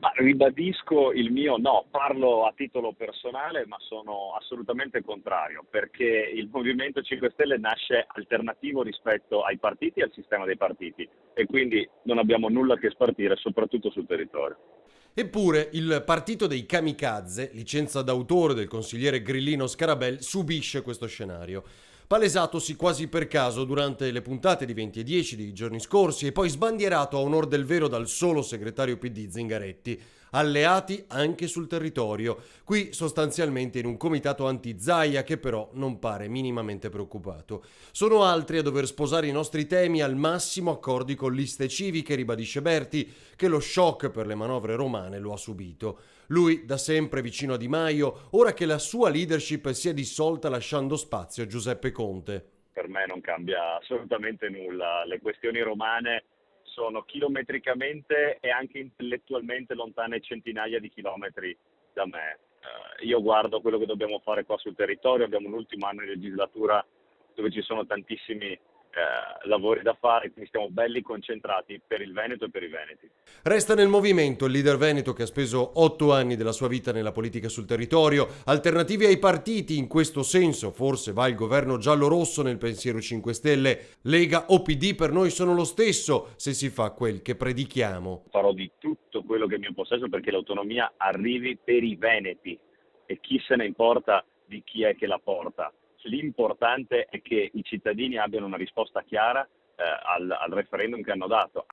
Ma ribadisco il mio no, parlo a titolo personale, ma sono assolutamente contrario, perché il Movimento 5 Stelle nasce alternativo rispetto ai partiti e al sistema dei partiti e quindi non abbiamo nulla che spartire, soprattutto sul territorio. Eppure il partito dei kamikaze, licenza d'autore del consigliere grillino Scarabel, subisce questo scenario. Palesatosi quasi per caso durante le puntate di 20 e 10 dei giorni scorsi e poi sbandierato a onor del vero dal solo segretario PD Zingaretti, alleati anche sul territorio, qui sostanzialmente in un comitato anti-Zaia che però non pare minimamente preoccupato. Sono altri a dover sposare i nostri temi al massimo accordi con liste civiche, ribadisce Berti, che lo shock per le manovre romane lo ha subito. Lui, da sempre vicino a Di Maio, ora che la sua leadership si è dissolta lasciando spazio a Giuseppe Conte. Per me non cambia assolutamente nulla, le questioni romane sono chilometricamente e anche intellettualmente lontane centinaia di chilometri da me. Io guardo quello che dobbiamo fare qua sul territorio, abbiamo un ultimo anno di legislatura dove ci sono tantissimi lavori da fare, quindi stiamo belli concentrati per il Veneto e per i Veneti. Resta nel movimento il leader veneto che ha speso 8 anni della sua vita nella politica sul territorio, alternativi ai partiti, in questo senso forse va il governo giallo-rosso nel pensiero 5 Stelle, Lega o PD per noi sono lo stesso se si fa quel che predichiamo. Farò di tutto quello che è in mio possesso perché l'autonomia arrivi per i veneti e chi se ne importa di chi è che la porta. L'importante è che i cittadini abbiano una risposta chiara al referendum che hanno dato.